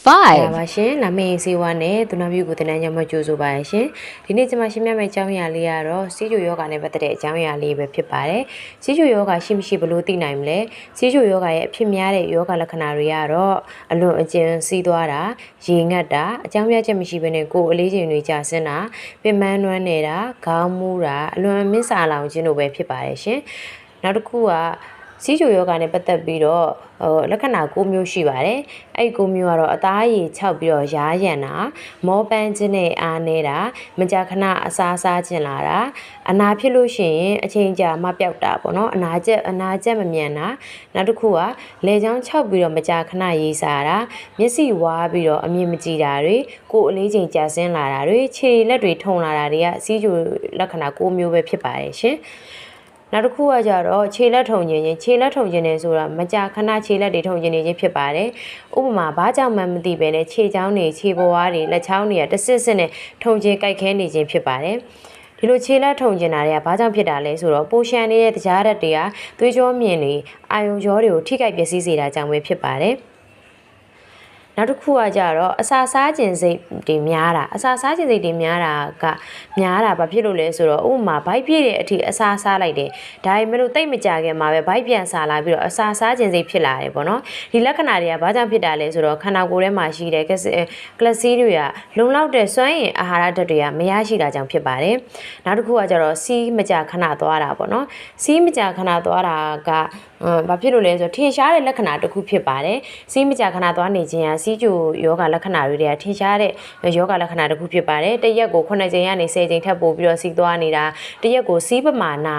5. ပါရှင်နာမည်စေဝါနဲ့သူနာပြုကိုတင်နန်းကြောင့်မကြိုးဆိုပါရရှင်ဒီနေ့ကျွန်မရှင်းပြမယ့်အကြောင်းအရာလေးကတော့စီးချိုယောဂနဲ့ပတ်သက်တဲ့အကြောင်းအရာလေးပဲဖြစ်ပါတယ်စီးချိုယောဂရှိမရှိဘယ်လိုသိနိုင်မလဲစီးချိုယောဂရဲ့အဖြစ်များတဲ့ယောဂလက္ခဏာတွေကတော့အလွန်အကျဉ်းစီးသွားတာရေငတ်တာအကြောင်းပြချက်မရှိဘဲနဲ့ကိုယ်အလေးချိန်တွေကျဆင်းတာပင်ပန်းနွမ်းနေတာခေါင်းမူးတာအလွန်မင်းစာလောင်ခြင်းတို့ပဲဖြစ်ပါတယ်ရှင်နောက်တစ်ခုကစီးချိုယောဂနဲ့ပတ်သက်ပြီးတော့လက္ခဏာ9မျိုးရှိပါတယ်။အဲ့9မျိုးကတော့အသားရည်6ပြီးတော့ရားရံတာမောပန်းခြင်းနဲ့အားနေတာမကြာခဏအစားစားခြင်းလာတာအနာဖြစ်လို့ရှိရင်အချိန်ကြာမှပျောက်တာပေါ့နော်အနာကျက်မမြန်တာနောက်တစ်ခုကလေချောင်း6ပြီးတော့မကြာခဏရေးစားတာမျက်စိဝါးပြီးတော့အမြင်မကြည့်တာတွေကိုယ်အလေးချိန်ကြာဆင်းလာတာတွေခြေလက်တွေထုံလာတာတွေကစီးချိုလက္ခဏာ9မျိုးပဲဖြစ်ပါတယ်ရှင်။နောက်တစ်ခုကကြတော့ခြေလက်ထုံခြင်းနဲ့ဆိုတာမကြာခဏခြေလက်တွေထုံခြင်းနေခြင်းဖြစ်ပါတယ်။ဥပမာဘာကြောင့်မှမသိပဲနဲ့ခြေချောင်းတွေခြေဘဝါးတွေလက်ချောင်းတွေကတစ်စစ်စစ်နဲ့ထုံခြင်းကြိုက်ခဲနေခြင်းဖြစ်ပါတယ်။ဒီလိုခြေလက်ထုံခြင်းတာတွေကဘာကြောင့်ဖြစ်တာလဲဆိုတော့ပိုရှန်နေတဲ့တရားဓာတ်တွေကသွေးကြောမြင့်တွေအာယုံကြောတွေကိုထိခိုက်ပျက်စီးစေတာကြောင့်ပဲဖြစ်ပါတယ်။နောက်တစ်ခုကကြတော့အစာစားခြင်းစိတ်တွေများတာဘာဖြစ်လို့လဲဆိုတော့ဥပမာဘိုက်ပြည့်တဲ့အထိအစာစားလိုက်တယ်ဒါပေမဲ့လို့တိတ်မကြခင်မှာပဲဘိုက်ပြန်စားလာပြီးတော့အစာစားခြင်းစိတ်ဖြစ်လာတယ်ပေါ့နော်ဒီလက္ခဏာတွေကဘာကြောင့်ဖြစ်တာလဲဆိုတော့ခန္ဓာကိုယ်ထဲမှာရှိတဲ့ကလစီတွေကလုံလောက်တဲ့စွမ်းအင်အာဟာရဓာတ်တွေကမရရှိတာကြောင့်ဖြစ်ပါတယ်နောက်တစ်ခုကကြတော့စီးမကြခဏသွားတာပေါ့နော်စီးမကြခဏသွားတာကဘာဖြစ်လို့လဲဆိုတော့ထင်ရှားတဲ့လက္ခဏာတစ်ခုဖြစ်ပါတယ်စီးမကြခဏသွားနေခြင်းဟာစီးချိုယောဂလက္ခဏာတွေကထင်ရှားတဲ့ယောဂလက္ခဏာတစ်ခုဖြစ်ပါတယ်တရက်ကို9ချိန်ကနေ10ချိန်ထပ်ပို့ပြီးတော့စီးသွားနေတာတရက်ကိုစီးပမာဏ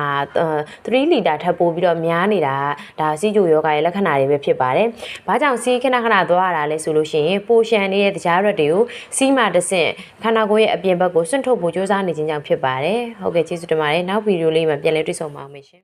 3လီတာထပ်ပို့ပြီးတော့များနေတာဒါစီးချိုယောဂရဲ့လက္ခဏာတွေပဲဖြစ်ပါတယ်ဘာကြောင့်စီးခဏသွားရတာလဲဆိုလို့ရှိရင်ပိုရှန်နေတဲ့တရားရွက်တွေကိုစီးမှတဆင့်ခန္ဓာကိုယ်ရဲ့အပြင်ဘက်ကိုစွန့်ထုတ်ဖို့ကြိုးစားနေခြင်းကြောင့်ဖြစ်ပါတယ်ဟုတ်ကဲ့ကျေးဇူးတင်ပါတယ်နောက်ဗီဒီယိုလေးမှာပြန်လည်တွေ့ဆုံပါအောင်ရှင်